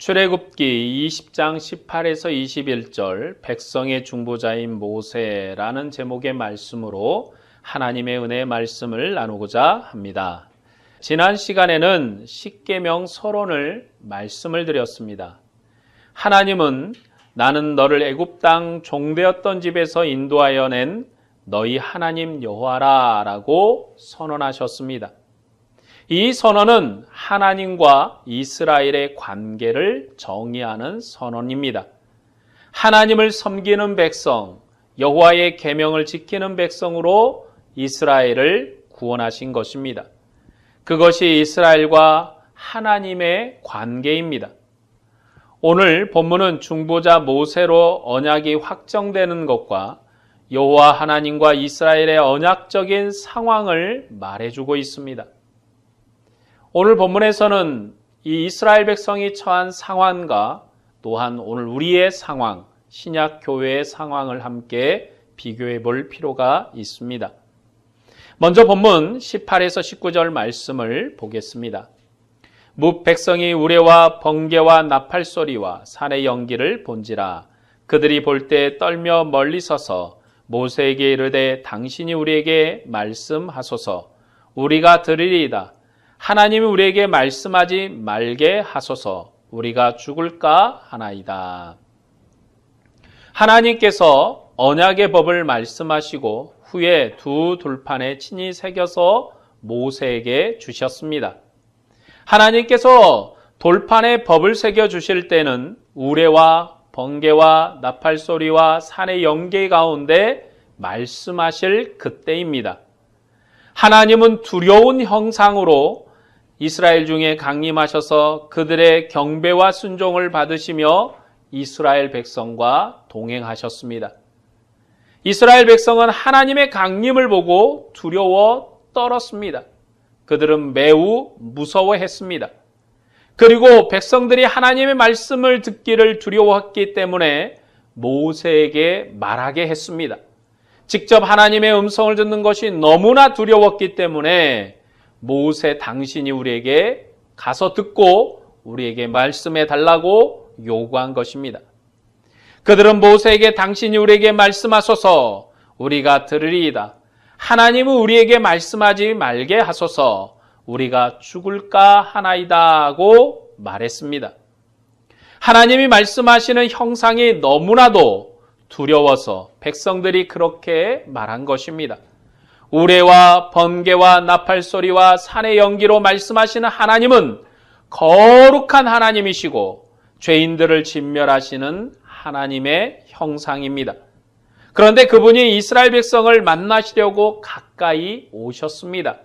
출애굽기 20장 18에서 21절 백성의 중보자인 모세라는 제목의 말씀으로 하나님의 은혜의 말씀을 나누고자 합니다. 지난 시간에는 십계명 서론을 말씀을 드렸습니다. 하나님은 나는 너를 애굽 땅 종되었던 집에서 인도하여 낸 너희 하나님 여호와라 라고 선언하셨습니다. 이 선언은 하나님과 이스라엘의 관계를 정의하는 선언입니다. 하나님을 섬기는 백성, 여호와의 계명을 지키는 백성으로 이스라엘을 구원하신 것입니다. 그것이 이스라엘과 하나님의 관계입니다. 오늘 본문은 중보자 모세로 언약이 확정되는 것과 여호와 하나님과 이스라엘의 언약적인 상황을 말해주고 있습니다. 오늘 본문에서는 이 이스라엘 백성이 처한 상황과 또한 오늘 우리의 상황, 신약 교회의 상황을 함께 비교해 볼 필요가 있습니다. 먼저 본문 18에서 19절 말씀을 보겠습니다. 뭇 백성이 우레와 번개와 나팔 소리와 산의 연기를 본지라 그들이 볼 때 떨며 멀리 서서 모세에게 이르되 당신이 우리에게 말씀하소서 우리가 들으리이다. 하나님이 우리에게 말씀하지 말게 하소서 우리가 죽을까 하나이다. 하나님께서 언약의 법을 말씀하시고 후에 두 돌판에 친히 새겨서 모세에게 주셨습니다. 하나님께서 돌판에 법을 새겨 주실 때는 우레와 번개와 나팔 소리와 산의 연기 가운데 말씀하실 그때입니다. 하나님은 두려운 형상으로 이스라엘 중에 강림하셔서 그들의 경배와 순종을 받으시며 이스라엘 백성과 동행하셨습니다. 이스라엘 백성은 하나님의 강림을 보고 두려워 떨었습니다. 그들은 매우 무서워했습니다. 그리고 백성들이 하나님의 말씀을 듣기를 두려워했기 때문에 모세에게 말하게 했습니다. 직접 하나님의 음성을 듣는 것이 너무나 두려웠기 때문에 모세 당신이 우리에게 가서 듣고 우리에게 말씀해 달라고 요구한 것입니다. 그들은 모세에게 당신이 우리에게 말씀하소서 우리가 들으리이다. 하나님은 우리에게 말씀하지 말게 하소서 우리가 죽을까 하나이다 하고 말했습니다. 하나님이 말씀하시는 형상이 너무나도 두려워서 백성들이 그렇게 말한 것입니다. 우레와 번개와 나팔 소리와 산의 연기로 말씀하시는 하나님은 거룩한 하나님이시고 죄인들을 진멸하시는 하나님의 형상입니다. 그런데 그분이 이스라엘 백성을 만나시려고 가까이 오셨습니다.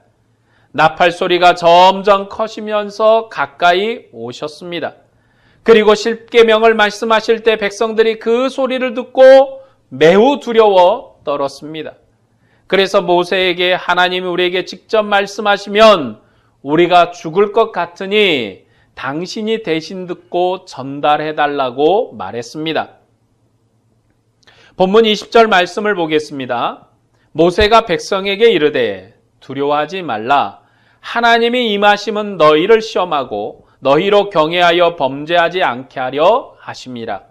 나팔 소리가 점점 커지면서 가까이 오셨습니다. 그리고 십계명을 말씀하실 때 백성들이 그 소리를 듣고 매우 두려워 떨었습니다. 그래서 모세에게 하나님이 우리에게 직접 말씀하시면 우리가 죽을 것 같으니 당신이 대신 듣고 전달해 달라고 말했습니다. 본문 20절 말씀을 보겠습니다. 모세가 백성에게 이르되 두려워하지 말라. 하나님이 임하심은 너희를 시험하고 너희로 경외하여 범죄하지 않게 하려 하심이라.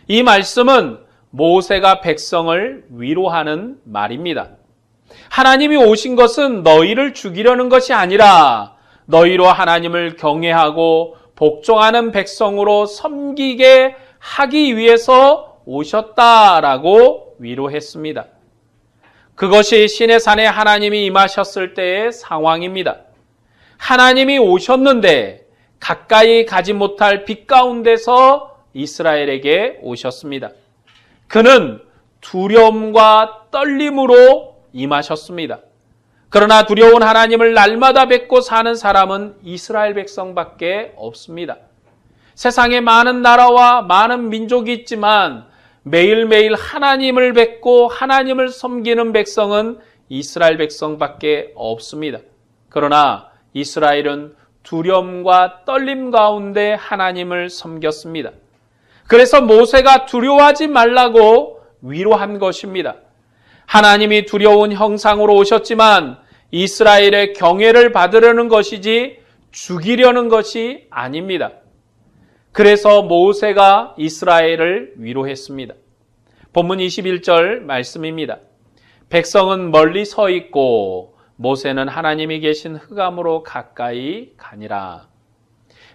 이 말씀은 모세가 백성을 위로하는 말입니다. 하나님이 오신 것은 너희를 죽이려는 것이 아니라 너희로 하나님을 경외하고 복종하는 백성으로 섬기게 하기 위해서 오셨다라고 위로했습니다. 그것이 시내산에 하나님이 임하셨을 때의 상황입니다. 하나님이 오셨는데 가까이 가지 못할 빛 가운데서 이스라엘에게 오셨습니다. 그는 두려움과 떨림으로 임하셨습니다. 그러나 두려운 하나님을 날마다 뵙고 사는 사람은 이스라엘 백성밖에 없습니다. 세상에 많은 나라와 많은 민족이 있지만 매일매일 하나님을 뵙고 하나님을 섬기는 백성은 이스라엘 백성밖에 없습니다. 그러나 이스라엘은 두려움과 떨림 가운데 하나님을 섬겼습니다. 그래서 모세가 두려워하지 말라고 위로한 것입니다. 하나님이 두려운 형상으로 오셨지만 이스라엘의 경외를 받으려는 것이지 죽이려는 것이 아닙니다. 그래서 모세가 이스라엘을 위로했습니다. 본문 21절 말씀입니다. 백성은 멀리 서 있고 모세는 하나님이 계신 흑암으로 가까이 가니라.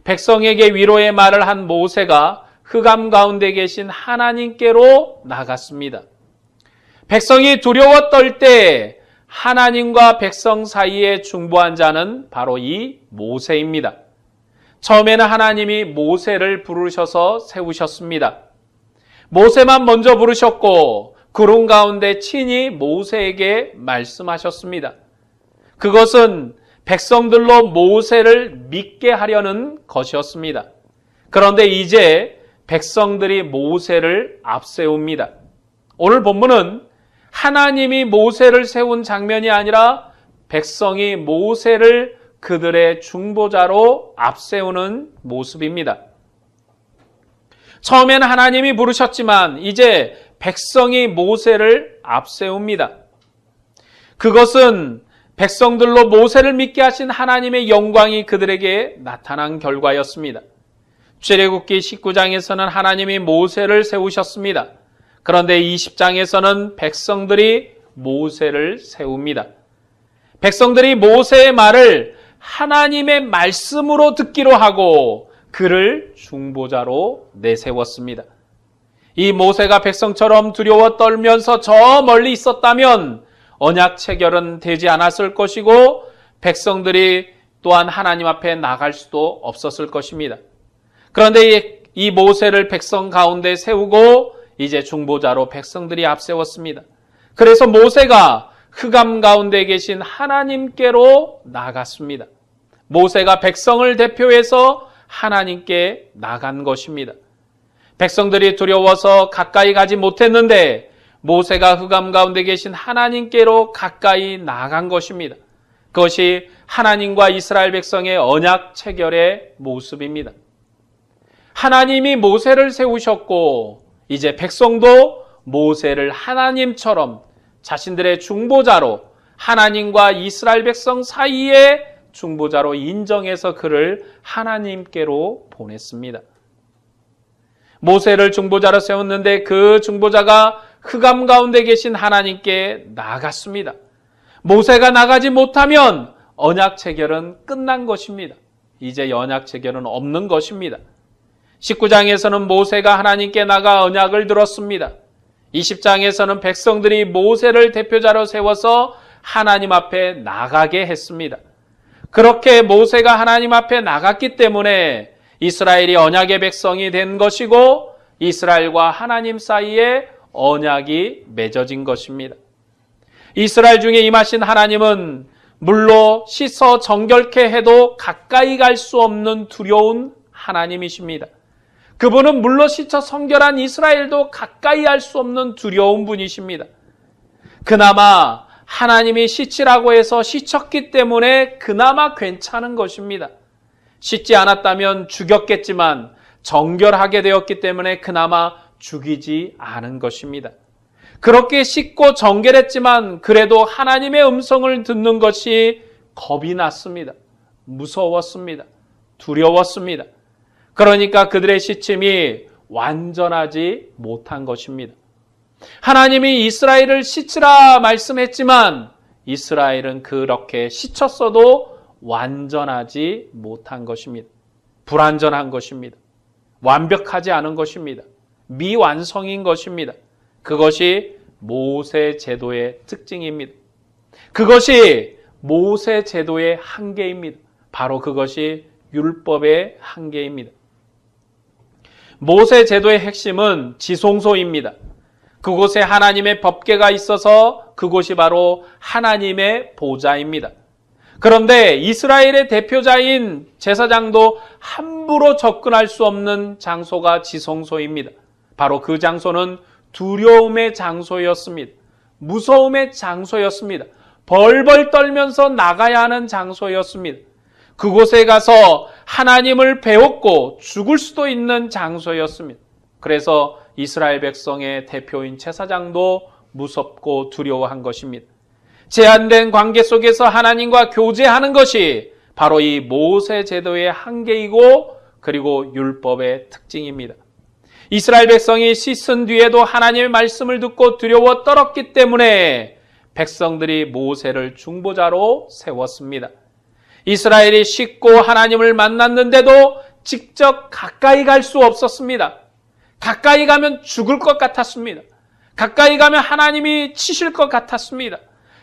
백성에게 위로의 말을 한 모세가 흑암 가운데 계신 하나님께로 나갔습니다. 백성이 두려워 떨 때 하나님과 백성 사이에 중보한 자는 바로 이 모세입니다. 처음에는 하나님이 모세를 부르셔서 세우셨습니다. 모세만 먼저 부르셨고 구름 가운데 친히 모세에게 말씀하셨습니다. 그것은 백성들로 모세를 믿게 하려는 것이었습니다. 그런데 이제 백성들이 모세를 앞세웁니다. 오늘 본문은 하나님이 모세를 세운 장면이 아니라 백성이 모세를 그들의 중보자로 앞세우는 모습입니다. 처음에는 하나님이 부르셨지만 이제 백성이 모세를 앞세웁니다. 그것은 백성들로 모세를 믿게 하신 하나님의 영광이 그들에게 나타난 결과였습니다. 출애굽기 19장에서는 하나님이 모세를 세우셨습니다. 그런데 20장에서는 백성들이 모세를 세웁니다. 백성들이 모세의 말을 하나님의 말씀으로 듣기로 하고 그를 중보자로 내세웠습니다. 이 모세가 백성처럼 두려워 떨면서 저 멀리 있었다면 언약 체결은 되지 않았을 것이고 백성들이 또한 하나님 앞에 나갈 수도 없었을 것입니다. 그런데 이 모세를 백성 가운데 세우고 이제 중보자로 백성들이 앞세웠습니다. 그래서 모세가 흑암 가운데 계신 하나님께로 나갔습니다. 모세가 백성을 대표해서 하나님께 나간 것입니다. 백성들이 두려워서 가까이 가지 못했는데 모세가 흑암 가운데 계신 하나님께로 가까이 나간 것입니다. 그것이 하나님과 이스라엘 백성의 언약 체결의 모습입니다. 하나님이 모세를 세우셨고 이제 백성도 모세를 하나님처럼 자신들의 중보자로 하나님과 이스라엘 백성 사이에 중보자로 인정해서 그를 하나님께로 보냈습니다. 모세를 중보자로 세웠는데 그 중보자가 흑암 가운데 계신 하나님께 나갔습니다. 모세가 나가지 못하면 언약 체결은 끝난 것입니다. 이제 언약 체결은 없는 것입니다. 19장에서는 모세가 하나님께 나가 언약을 들었습니다. 20장에서는 백성들이 모세를 대표자로 세워서 하나님 앞에 나가게 했습니다. 그렇게 모세가 하나님 앞에 나갔기 때문에 이스라엘이 언약의 백성이 된 것이고 이스라엘과 하나님 사이에 언약이 맺어진 것입니다. 이스라엘 중에 임하신 하나님은 물로 씻어 정결케 해도 가까이 갈 수 없는 두려운 하나님이십니다. 그분은 물로 씻어 성결한 이스라엘도 가까이 할 수 없는 두려운 분이십니다. 그나마 하나님이 씻으라고 해서 씻었기 때문에 그나마 괜찮은 것입니다. 씻지 않았다면 죽였겠지만 정결하게 되었기 때문에 그나마 죽이지 않은 것입니다. 그렇게 씻고 정결했지만 그래도 하나님의 음성을 듣는 것이 겁이 났습니다. 무서웠습니다. 두려웠습니다. 그러니까 그들의 씻음이 완전하지 못한 것입니다. 하나님이 이스라엘을 씻으라 말씀했지만 이스라엘은 그렇게 씻었어도 완전하지 못한 것입니다. 불완전한 것입니다. 완벽하지 않은 것입니다. 미완성인 것입니다. 그것이 모세 제도의 특징입니다. 그것이 모세 제도의 한계입니다. 바로 그것이 율법의 한계입니다. 모세 제도의 핵심은 지성소입니다. 그곳에 하나님의 법궤가 있어서 그곳이 바로 하나님의 보좌입니다. 그런데 이스라엘의 대표자인 제사장도 함부로 접근할 수 없는 장소가 지성소입니다. 바로 그 장소는 두려움의 장소였습니다. 무서움의 장소였습니다. 벌벌 떨면서 나가야 하는 장소였습니다. 그곳에 가서 하나님을 배웠고 죽을 수도 있는 장소였습니다. 그래서 이스라엘 백성의 대표인 제사장도 무섭고 두려워한 것입니다. 제한된 관계 속에서 하나님과 교제하는 것이 바로 이 모세 제도의 한계이고 그리고 율법의 특징입니다. 이스라엘 백성이 씻은 뒤에도 하나님의 말씀을 듣고 두려워 떨었기 때문에 백성들이 모세를 중보자로 세웠습니다. 이스라엘이 씻고 하나님을 만났는데도 직접 가까이 갈 수 없었습니다. 가까이 가면 죽을 것 같았습니다. 가까이 가면 하나님이 치실 것 같았습니다.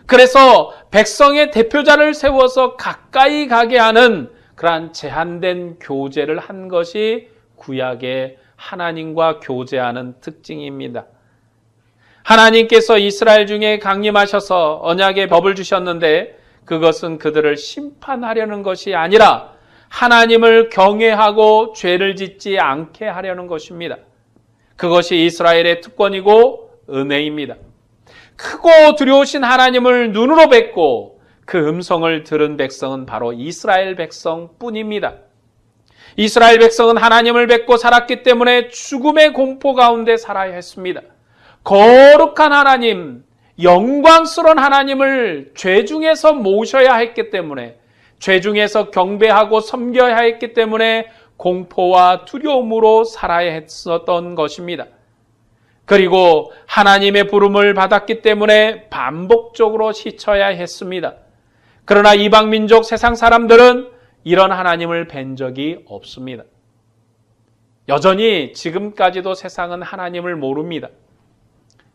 그래서 백성의 대표자를 세워서 가까이 가게 하는 그러한 제한된 교제를 한 것이 구약의 하나님과 교제하는 특징입니다. 하나님께서 이스라엘 중에 강림하셔서 언약의 법을 주셨는데 그것은 그들을 심판하려는 것이 아니라 하나님을 경외하고 죄를 짓지 않게 하려는 것입니다. 그것이 이스라엘의 특권이고 은혜입니다. 크고 두려우신 하나님을 눈으로 뵙고 그 음성을 들은 백성은 바로 이스라엘 백성뿐입니다. 이스라엘 백성은 하나님을 뵙고 살았기 때문에 죽음의 공포 가운데 살아야 했습니다. 거룩한 하나님, 영광스러운 하나님을 죄 중에서 모셔야 했기 때문에, 죄 중에서 경배하고 섬겨야 했기 때문에 공포와 두려움으로 살아야 했었던 것입니다. 그리고 하나님의 부름을 받았기 때문에 반복적으로 씻어야 했습니다. 그러나 이방 민족 세상 사람들은 이런 하나님을 뵌 적이 없습니다. 여전히 지금까지도 세상은 하나님을 모릅니다.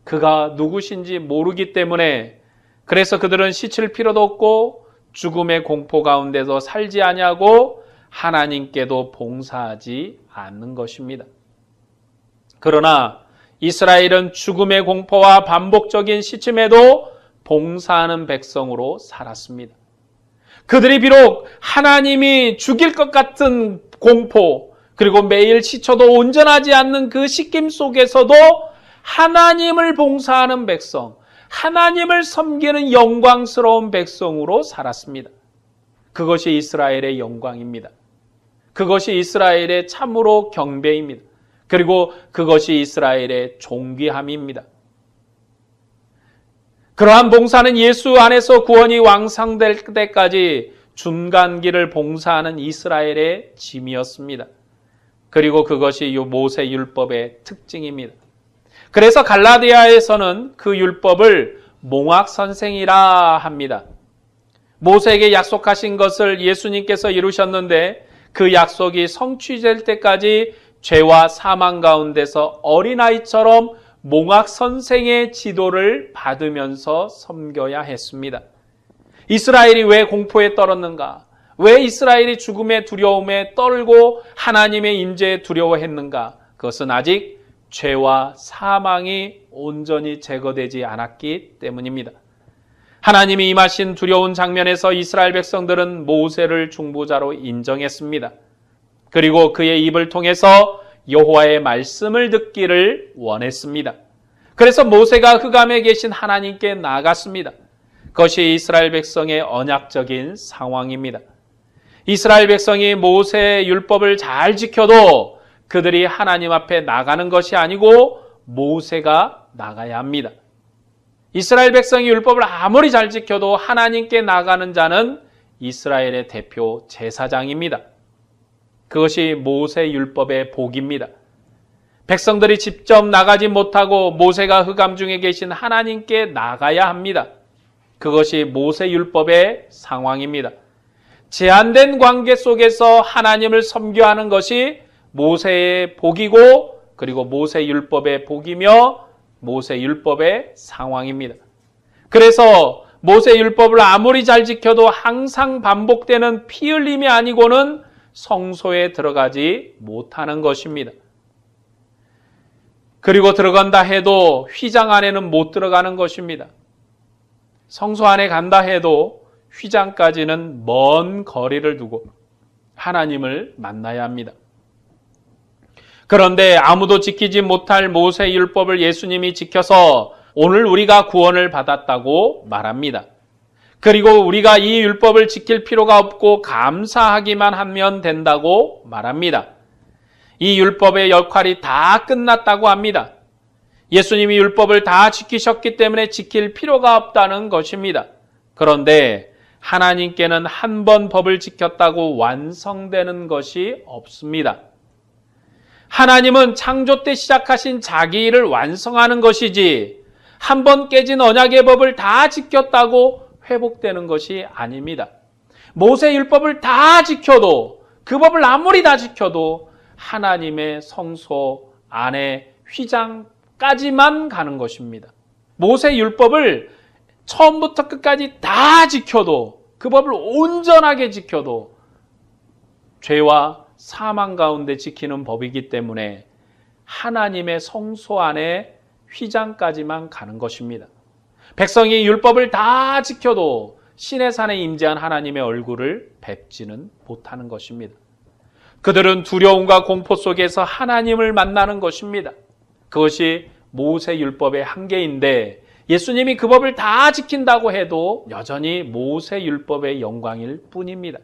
그가 누구신지 모르기 때문에 그래서 그들은 씻을 필요도 없고 죽음의 공포 가운데서 살지 아니하고 하나님께도 봉사하지 않는 것입니다. 그러나 이스라엘은 죽음의 공포와 반복적인 시침에도 봉사하는 백성으로 살았습니다. 그들이 비록 하나님이 죽일 것 같은 공포, 그리고 매일 시쳐도 온전하지 않는 그 씻김 속에서도 하나님을 봉사하는 백성, 하나님을 섬기는 영광스러운 백성으로 살았습니다. 그것이 이스라엘의 영광입니다. 그것이 이스라엘의 참으로 경배입니다. 그리고 그것이 이스라엘의 존귀함입니다. 그러한 봉사는 예수 안에서 구원이 완성될 때까지 중간기를 봉사하는 이스라엘의 짐이었습니다. 그리고 그것이 모세 율법의 특징입니다. 그래서 갈라디아에서는 그 율법을 몽학선생이라 합니다. 모세에게 약속하신 것을 예수님께서 이루셨는데 그 약속이 성취될 때까지 죄와 사망 가운데서 어린아이처럼 몽학선생의 지도를 받으면서 섬겨야 했습니다. 이스라엘이 왜 공포에 떨었는가? 왜 이스라엘이 죽음의 두려움에 떨고 하나님의 임재에 두려워했는가? 그것은 아직 죄와 사망이 온전히 제거되지 않았기 때문입니다. 하나님이 임하신 두려운 장면에서 이스라엘 백성들은 모세를 중보자로 인정했습니다. 그리고 그의 입을 통해서 여호와의 말씀을 듣기를 원했습니다. 그래서 모세가 흑암에 계신 하나님께 나아갔습니다. 그것이 이스라엘 백성의 언약적인 상황입니다. 이스라엘 백성이 모세의 율법을 잘 지켜도 그들이 하나님 앞에 나가는 것이 아니고 모세가 나가야 합니다. 이스라엘 백성이 율법을 아무리 잘 지켜도 하나님께 나가는 자는 이스라엘의 대표 제사장입니다. 그것이 모세 율법의 복입니다. 백성들이 직접 나가지 못하고 모세가 흑암 중에 계신 하나님께 나가야 합니다. 그것이 모세 율법의 상황입니다. 제한된 관계 속에서 하나님을 섬겨하는 것이 모세의 복이고 그리고 모세 율법의 복이며 모세 율법의 상황입니다. 그래서 모세 율법을 아무리 잘 지켜도 항상 반복되는 피 흘림이 아니고는 성소에 들어가지 못하는 것입니다. 그리고 들어간다 해도 휘장 안에는 못 들어가는 것입니다. 성소 안에 간다 해도 휘장까지는 먼 거리를 두고 하나님을 만나야 합니다. 그런데 아무도 지키지 못할 모세 율법을 예수님이 지켜서 오늘 우리가 구원을 받았다고 말합니다. 그리고 우리가 이 율법을 지킬 필요가 없고 감사하기만 하면 된다고 말합니다. 이 율법의 역할이 다 끝났다고 합니다. 예수님이 율법을 다 지키셨기 때문에 지킬 필요가 없다는 것입니다. 그런데 하나님께는 한 번 법을 지켰다고 완성되는 것이 없습니다. 하나님은 창조 때 시작하신 자기 일을 완성하는 것이지 한 번 깨진 언약의 법을 다 지켰다고 회복되는 것이 아닙니다. 모세 율법을 다 지켜도, 그 법을 아무리 다 지켜도 하나님의 성소 안에 휘장까지만 가는 것입니다. 모세 율법을 처음부터 끝까지 다 지켜도, 그 법을 온전하게 지켜도 죄와 사망 가운데 지키는 법이기 때문에 하나님의 성소 안에 휘장까지만 가는 것입니다. 백성이 율법을 다 지켜도 신의 산에 임재한 하나님의 얼굴을 뵙지는 못하는 것입니다. 그들은 두려움과 공포 속에서 하나님을 만나는 것입니다. 그것이 모세 율법의 한계인데 예수님이 그 법을 다 지킨다고 해도 여전히 모세 율법의 영광일 뿐입니다.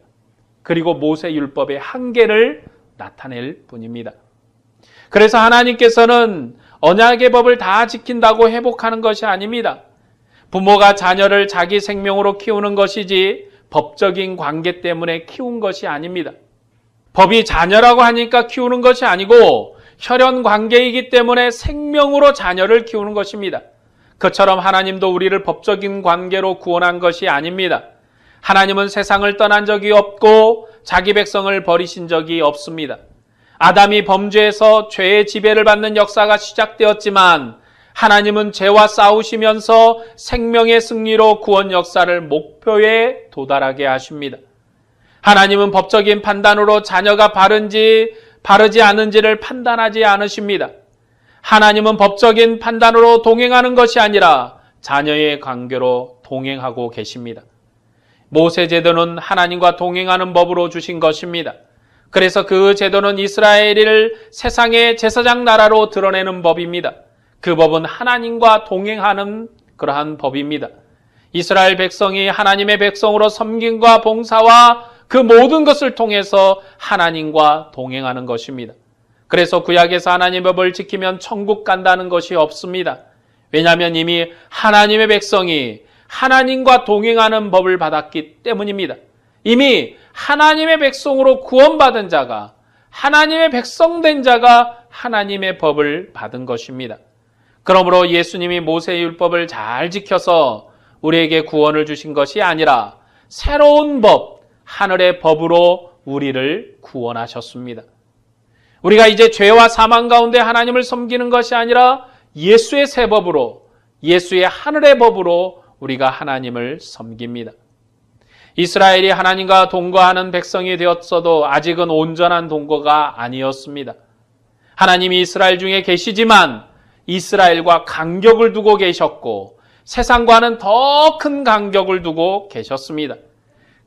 그리고 모세 율법의 한계를 나타낼 뿐입니다. 그래서 하나님께서는 언약의 법을 다 지킨다고 회복하는 것이 아닙니다. 부모가 자녀를 자기 생명으로 키우는 것이지 법적인 관계 때문에 키운 것이 아닙니다. 법이 자녀라고 하니까 키우는 것이 아니고 혈연 관계이기 때문에 생명으로 자녀를 키우는 것입니다. 그처럼 하나님도 우리를 법적인 관계로 구원한 것이 아닙니다. 하나님은 세상을 떠난 적이 없고 자기 백성을 버리신 적이 없습니다. 아담이 범죄해서 죄의 지배를 받는 역사가 시작되었지만 하나님은 죄와 싸우시면서 생명의 승리로 구원 역사를 목표에 도달하게 하십니다. 하나님은 법적인 판단으로 자녀가 바른지 바르지 않은지를 판단하지 않으십니다. 하나님은 법적인 판단으로 동행하는 것이 아니라 자녀의 관계로 동행하고 계십니다. 모세 제도는 하나님과 동행하는 법으로 주신 것입니다. 그래서 그 제도는 이스라엘을 세상의 제사장 나라로 드러내는 법입니다. 그 법은 하나님과 동행하는 그러한 법입니다. 이스라엘 백성이 하나님의 백성으로 섬김과 봉사와 그 모든 것을 통해서 하나님과 동행하는 것입니다. 그래서 구약에서 하나님의 법을 지키면 천국 간다는 것이 없습니다. 왜냐하면 이미 하나님의 백성이 하나님과 동행하는 법을 받았기 때문입니다. 이미 하나님의 백성으로 구원받은 자가, 하나님의 백성된 자가 하나님의 법을 받은 것입니다. 그러므로 예수님이 모세의 율법을 잘 지켜서 우리에게 구원을 주신 것이 아니라 새로운 법, 하늘의 법으로 우리를 구원하셨습니다. 우리가 이제 죄와 사망 가운데 하나님을 섬기는 것이 아니라 예수의 새 법으로, 예수의 하늘의 법으로 우리가 하나님을 섬깁니다. 이스라엘이 하나님과 동거하는 백성이 되었어도 아직은 온전한 동거가 아니었습니다. 하나님이 이스라엘 중에 계시지만 이스라엘과 간격을 두고 계셨고 세상과는 더 큰 간격을 두고 계셨습니다.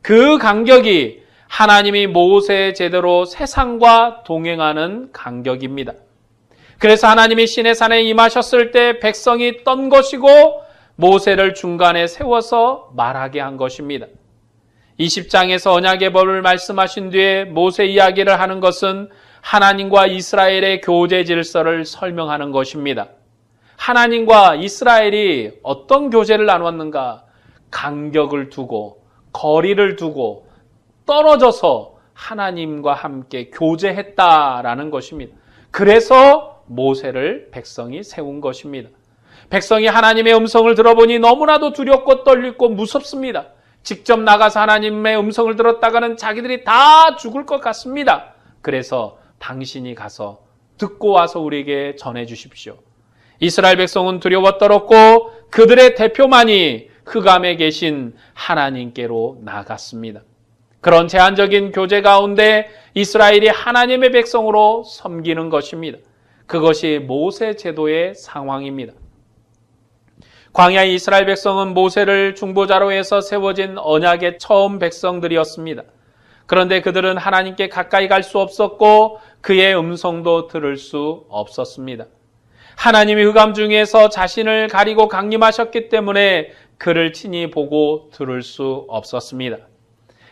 그 간격이 하나님이 모세 제대로 세상과 동행하는 간격입니다. 그래서 하나님이 시내 산에 임하셨을 때 백성이 떤 것이고 모세를 중간에 세워서 말하게 한 것입니다. 20장에서 언약의 법을 말씀하신 뒤에 모세 이야기를 하는 것은 하나님과 이스라엘의 교제 질서를 설명하는 것입니다. 하나님과 이스라엘이 어떤 교제를 나눴는가? 간격을 두고, 거리를 두고, 떨어져서 하나님과 함께 교제했다라는 것입니다. 그래서 모세를 백성이 세운 것입니다. 백성이 하나님의 음성을 들어보니 너무나도 두렵고 떨리고 무섭습니다. 직접 나가서 하나님의 음성을 들었다가는 자기들이 다 죽을 것 같습니다. 그래서 당신이 가서 듣고 와서 우리에게 전해 주십시오. 이스라엘 백성은 두려워 떨었고 그들의 대표만이 흑암에 계신 하나님께로 나갔습니다. 그런 제한적인 교제 가운데 이스라엘이 하나님의 백성으로 섬기는 것입니다. 그것이 모세 제도의 상황입니다. 광야의 이스라엘 백성은 모세를 중보자로 해서 세워진 언약의 처음 백성들이었습니다. 그런데 그들은 하나님께 가까이 갈 수 없었고 그의 음성도 들을 수 없었습니다. 하나님이 흑암 중에서 자신을 가리고 강림하셨기 때문에 그를 친히 보고 들을 수 없었습니다.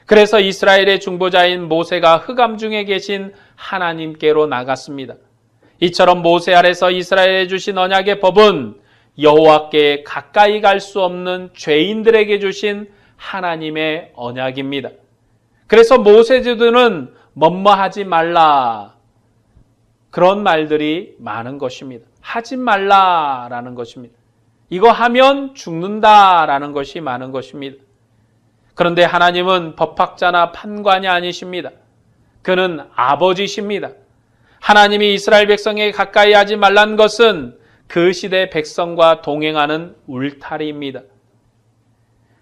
그래서 이스라엘의 중보자인 모세가 흑암 중에 계신 하나님께로 나갔습니다. 이처럼 모세 아래서 이스라엘에 주신 언약의 법은 여호와께 가까이 갈 수 없는 죄인들에게 주신 하나님의 언약입니다. 그래서 모세주들은 뭐뭐하지 말라, 그런 말들이 많은 것입니다. 하지 말라라는 것입니다. 이거 하면 죽는다라는 것이 많은 것입니다. 그런데 하나님은 법학자나 판관이 아니십니다. 그는 아버지십니다. 하나님이 이스라엘 백성에게 가까이 하지 말란 것은 그 시대 백성과 동행하는 울타리입니다.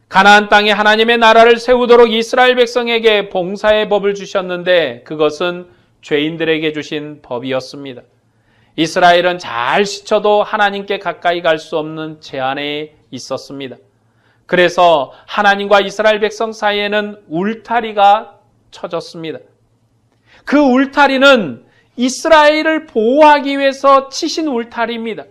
가나안 땅에 하나님의 나라를 세우도록 이스라엘 백성에게 봉사의 법을 주셨는데 그것은 죄인들에게 주신 법이었습니다. 이스라엘은 잘 지켜도 하나님께 가까이 갈 수 없는 제한에 있었습니다. 그래서 하나님과 이스라엘 백성 사이에는 울타리가 쳐졌습니다. 그 울타리는 이스라엘을 보호하기 위해서 치신 울타리입니다.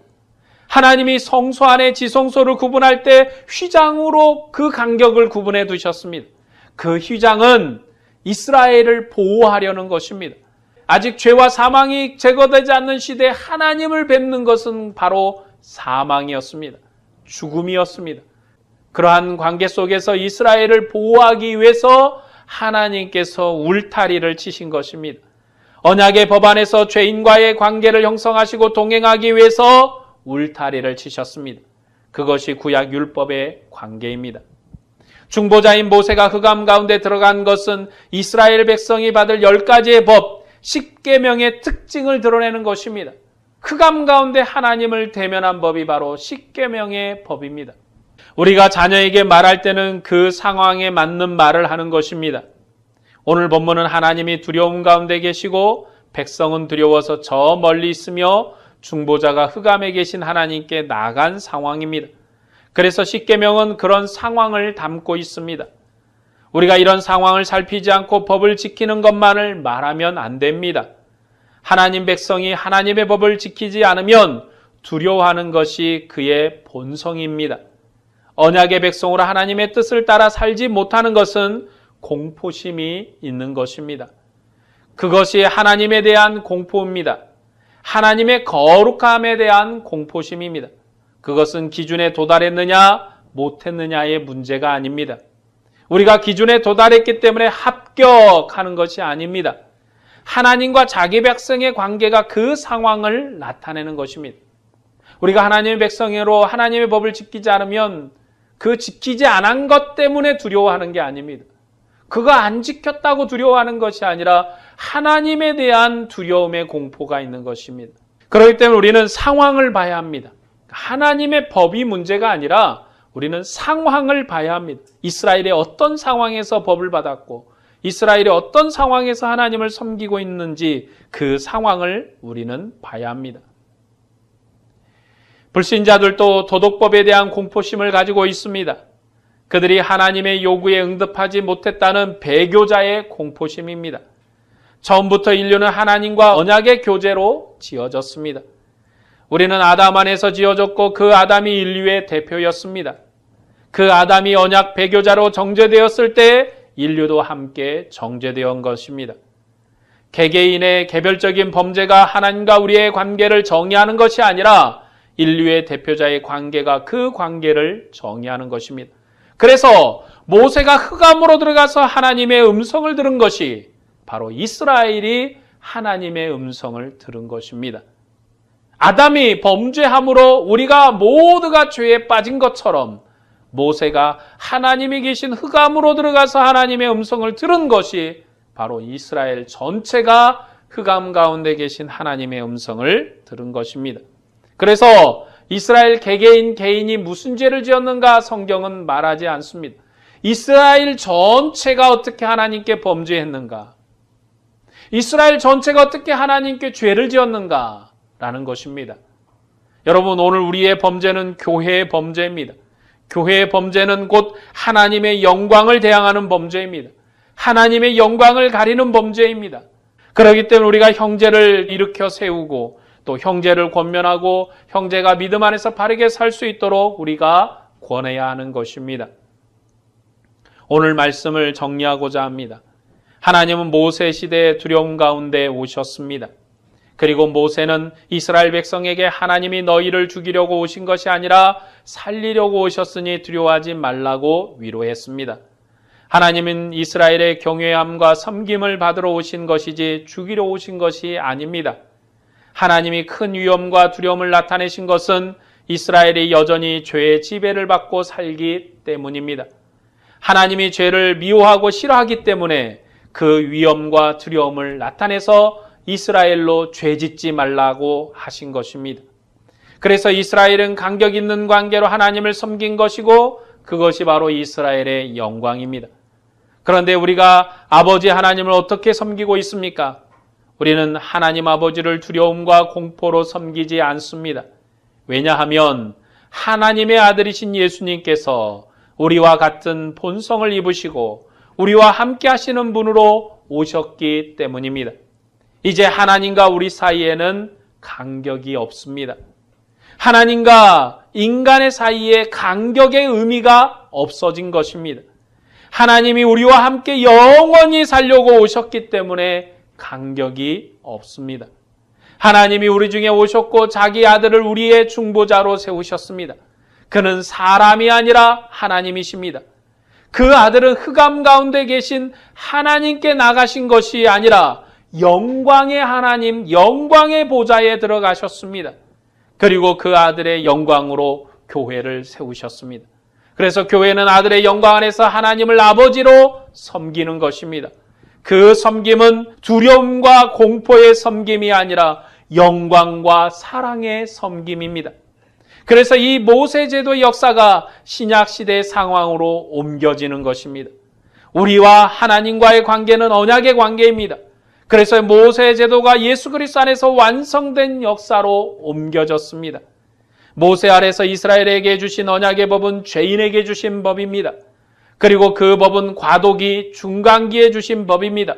하나님이 성소 안에 지성소를 구분할 때 휘장으로 그 간격을 구분해 두셨습니다. 그 휘장은 이스라엘을 보호하려는 것입니다. 아직 죄와 사망이 제거되지 않는 시대에 하나님을 뵙는 것은 바로 사망이었습니다. 죽음이었습니다. 그러한 관계 속에서 이스라엘을 보호하기 위해서 하나님께서 울타리를 치신 것입니다. 언약의 법 안에서 죄인과의 관계를 형성하시고 동행하기 위해서 울타리를 치셨습니다. 그것이 구약 율법의 관계입니다. 중보자인 모세가 흑암 가운데 들어간 것은 이스라엘 백성이 받을 10가지의 법, 10계명의 특징을 드러내는 것입니다. 흑암 가운데 하나님을 대면한 법이 바로 10계명의 법입니다. 우리가 자녀에게 말할 때는 그 상황에 맞는 말을 하는 것입니다. 오늘 본문은 하나님이 두려움 가운데 계시고 백성은 두려워서 저 멀리 있으며 중보자가 흑암에 계신 하나님께 나간 상황입니다. 그래서 10계명은 그런 상황을 담고 있습니다. 우리가 이런 상황을 살피지 않고 법을 지키는 것만을 말하면 안 됩니다. 하나님 백성이 하나님의 법을 지키지 않으면 두려워하는 것이 그의 본성입니다. 언약의 백성으로 하나님의 뜻을 따라 살지 못하는 것은 공포심이 있는 것입니다. 그것이 하나님에 대한 공포입니다. 하나님의 거룩함에 대한 공포심입니다. 그것은 기준에 도달했느냐 못했느냐의 문제가 아닙니다. 우리가 기준에 도달했기 때문에 합격하는 것이 아닙니다. 하나님과 자기 백성의 관계가 그 상황을 나타내는 것입니다. 우리가 하나님의 백성으로 하나님의 법을 지키지 않으면 그 지키지 않은 것 때문에 두려워하는 게 아닙니다. 그거 안 지켰다고 두려워하는 것이 아니라 하나님에 대한 두려움의 공포가 있는 것입니다. 그렇기 때문에 우리는 상황을 봐야 합니다. 하나님의 법이 문제가 아니라 우리는 상황을 봐야 합니다. 이스라엘이 어떤 상황에서 법을 받았고 이스라엘이 어떤 상황에서 하나님을 섬기고 있는지 그 상황을 우리는 봐야 합니다. 불신자들도 도덕법에 대한 공포심을 가지고 있습니다. 그들이 하나님의 요구에 응답하지 못했다는 배교자의 공포심입니다. 처음부터 인류는 하나님과 언약의 교제로 지어졌습니다. 우리는 아담 안에서 지어졌고 그 아담이 인류의 대표였습니다. 그 아담이 언약 배교자로 정죄되었을 때 인류도 함께 정죄되어 온 것입니다. 개개인의 개별적인 범죄가 하나님과 우리의 관계를 정의하는 것이 아니라 인류의 대표자의 관계가 그 관계를 정의하는 것입니다. 그래서 모세가 흑암으로 들어가서 하나님의 음성을 들은 것이 바로 이스라엘이 하나님의 음성을 들은 것입니다. 아담이 범죄함으로 우리가 모두가 죄에 빠진 것처럼 모세가 하나님이 계신 흑암으로 들어가서 하나님의 음성을 들은 것이 바로 이스라엘 전체가 흑암 가운데 계신 하나님의 음성을 들은 것입니다. 그래서 이스라엘 개개인이 무슨 죄를 지었는가 성경은 말하지 않습니다. 이스라엘 전체가 어떻게 하나님께 범죄했는가? 이스라엘 전체가 어떻게 하나님께 죄를 지었는가라는 것입니다. 여러분, 오늘 우리의 범죄는 교회의 범죄입니다. 교회의 범죄는 곧 하나님의 영광을 대항하는 범죄입니다. 하나님의 영광을 가리는 범죄입니다. 그렇기 때문에 우리가 형제를 일으켜 세우고 또 형제를 권면하고 형제가 믿음 안에서 바르게 살 수 있도록 우리가 권해야 하는 것입니다. 오늘 말씀을 정리하고자 합니다. 하나님은 모세 시대의 두려움 가운데 오셨습니다. 그리고 모세는 이스라엘 백성에게 하나님이 너희를 죽이려고 오신 것이 아니라 살리려고 오셨으니 두려워하지 말라고 위로했습니다. 하나님은 이스라엘의 경외함과 섬김을 받으러 오신 것이지 죽이려 오신 것이 아닙니다. 하나님이 큰 위험과 두려움을 나타내신 것은 이스라엘이 여전히 죄의 지배를 받고 살기 때문입니다. 하나님이 죄를 미워하고 싫어하기 때문에 그 위험과 두려움을 나타내서 이스라엘로 죄짓지 말라고 하신 것입니다. 그래서 이스라엘은 간격 있는 관계로 하나님을 섬긴 것이고 그것이 바로 이스라엘의 영광입니다. 그런데 우리가 아버지 하나님을 어떻게 섬기고 있습니까? 우리는 하나님 아버지를 두려움과 공포로 섬기지 않습니다. 왜냐하면 하나님의 아들이신 예수님께서 우리와 같은 본성을 입으시고 우리와 함께 하시는 분으로 오셨기 때문입니다. 이제 하나님과 우리 사이에는 간격이 없습니다. 하나님과 인간의 사이에 간격의 의미가 없어진 것입니다. 하나님이 우리와 함께 영원히 살려고 오셨기 때문에 간격이 없습니다. 하나님이 우리 중에 오셨고 자기 아들을 우리의 중보자로 세우셨습니다. 그는 사람이 아니라 하나님이십니다. 그 아들은 흑암 가운데 계신 하나님께 나가신 것이 아니라 영광의 하나님, 영광의 보좌에 들어가셨습니다. 그리고 그 아들의 영광으로 교회를 세우셨습니다. 그래서 교회는 아들의 영광 안에서 하나님을 아버지로 섬기는 것입니다. 그 섬김은 두려움과 공포의 섬김이 아니라 영광과 사랑의 섬김입니다. 그래서 이 모세제도의 역사가 신약시대의 상황으로 옮겨지는 것입니다. 우리와 하나님과의 관계는 언약의 관계입니다. 그래서 모세제도가 예수 그리스도 안에서 완성된 역사로 옮겨졌습니다. 모세 아래서 이스라엘에게 주신 언약의 법은 죄인에게 주신 법입니다. 그리고 그 법은 과도기, 중간기에 주신 법입니다.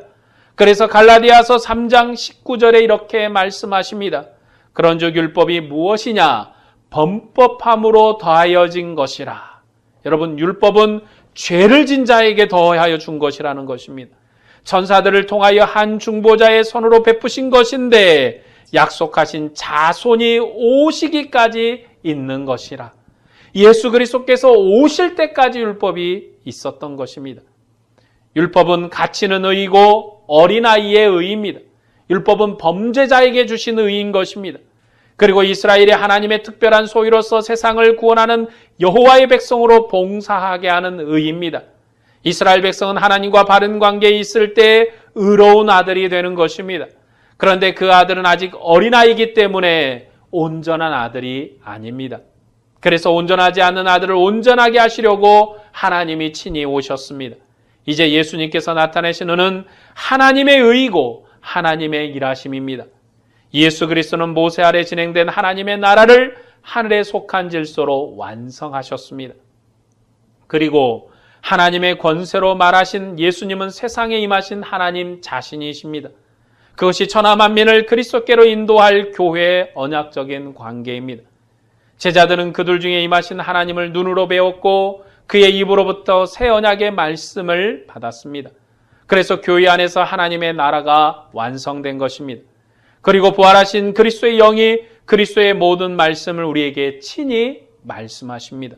그래서 갈라디아서 3장 19절에 이렇게 말씀하십니다. 그런즉 율법이 무엇이냐? 범법함으로 더하여진 것이라. 여러분, 율법은 죄를 진 자에게 더하여 준 것이라는 것입니다. 천사들을 통하여 한 중보자의 손으로 베푸신 것인데 약속하신 자손이 오시기까지 있는 것이라. 예수 그리스도께서 오실 때까지 율법이 있었던 것입니다. 율법은 갇히는 의이고 어린아이의 의입니다. 율법은 범죄자에게 주신 의인 것입니다. 그리고 이스라엘이 하나님의 특별한 소유로서 세상을 구원하는 여호와의 백성으로 봉사하게 하는 의입니다. 이스라엘 백성은 하나님과 바른 관계에 있을 때 의로운 아들이 되는 것입니다. 그런데 그 아들은 아직 어린아이이기 때문에 온전한 아들이 아닙니다. 그래서 온전하지 않는 아들을 온전하게 하시려고 하나님이 친히 오셨습니다. 이제 예수님께서 나타내신 의는 하나님의 의이고 하나님의 일하심입니다. 예수 그리스도는 모세 아래 진행된 하나님의 나라를 하늘에 속한 질서로 완성하셨습니다. 그리고 하나님의 권세로 말하신 예수님은 세상에 임하신 하나님 자신이십니다. 그것이 천하 만민을 그리스도께로 인도할 교회의 언약적인 관계입니다. 제자들은 그들 중에 임하신 하나님을 눈으로 배웠고 그의 입으로부터 새 언약의 말씀을 받았습니다. 그래서 교회 안에서 하나님의 나라가 완성된 것입니다. 그리고 부활하신 그리스도의 영이 그리스도의 모든 말씀을 우리에게 친히 말씀하십니다.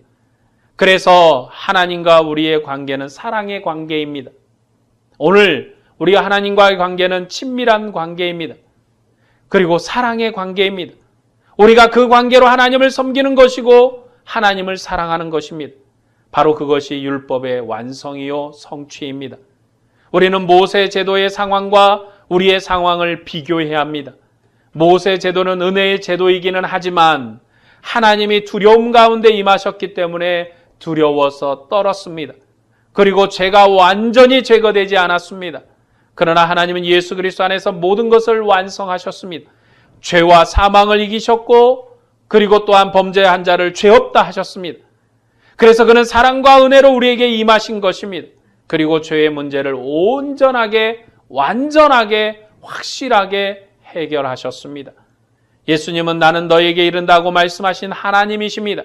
그래서 하나님과 우리의 관계는 사랑의 관계입니다. 오늘 우리가 하나님과의 관계는 친밀한 관계입니다. 그리고 사랑의 관계입니다. 우리가 그 관계로 하나님을 섬기는 것이고 하나님을 사랑하는 것입니다. 바로 그것이 율법의 완성이요 성취입니다. 우리는 모세 제도의 상황과 우리의 상황을 비교해야 합니다. 모세 제도는 은혜의 제도이기는 하지만 하나님이 두려움 가운데 임하셨기 때문에 두려워서 떨었습니다. 그리고 죄가 완전히 제거되지 않았습니다. 그러나 하나님은 예수 그리스도 안에서 모든 것을 완성하셨습니다. 죄와 사망을 이기셨고 그리고 또한 범죄한 자를 죄 없다 하셨습니다. 그래서 그는 사랑과 은혜로 우리에게 임하신 것입니다. 그리고 죄의 문제를 온전하게, 완전하게, 확실하게 해결하셨습니다. 예수님은 나는 너에게 이른다고 말씀하신 하나님이십니다.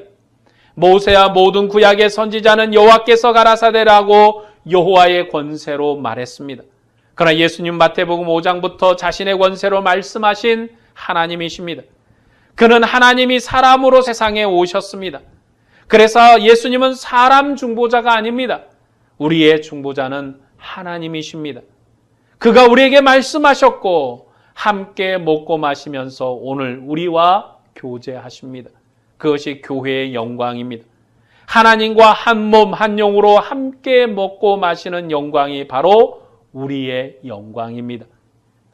모세와 모든 구약의 선지자는 여호와께서 가라사대라고 여호와의 권세로 말했습니다. 그러나 예수님 마태복음 5장부터 자신의 권세로 말씀하신 하나님이십니다. 그는 하나님이 사람으로 세상에 오셨습니다. 그래서 예수님은 사람 중보자가 아닙니다. 우리의 중보자는 하나님이십니다. 그가 우리에게 말씀하셨고 함께 먹고 마시면서 오늘 우리와 교제하십니다. 그것이 교회의 영광입니다. 하나님과 한 몸, 한 영으로 함께 먹고 마시는 영광이 바로 우리의 영광입니다.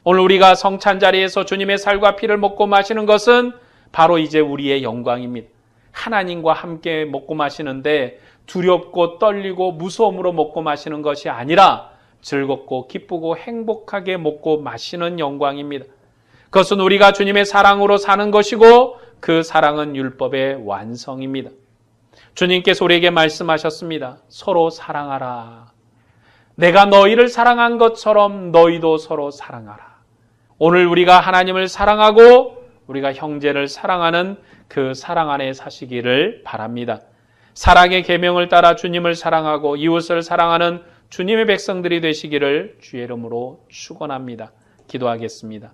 오늘 우리가 성찬 자리에서 주님의 살과 피를 먹고 마시는 것은 바로 이제 우리의 영광입니다. 하나님과 함께 먹고 마시는데 두렵고 떨리고 무서움으로 먹고 마시는 것이 아니라 즐겁고 기쁘고 행복하게 먹고 마시는 영광입니다. 그것은 우리가 주님의 사랑으로 사는 것이고 그 사랑은 율법의 완성입니다. 주님께서 우리에게 말씀하셨습니다. 서로 사랑하라. 내가 너희를 사랑한 것처럼 너희도 서로 사랑하라. 오늘 우리가 하나님을 사랑하고 우리가 형제를 사랑하는 그 사랑 안에 사시기를 바랍니다. 사랑의 계명을 따라 주님을 사랑하고 이웃을 사랑하는 주님의 백성들이 되시기를 주의 이름으로 축원합니다. 기도하겠습니다.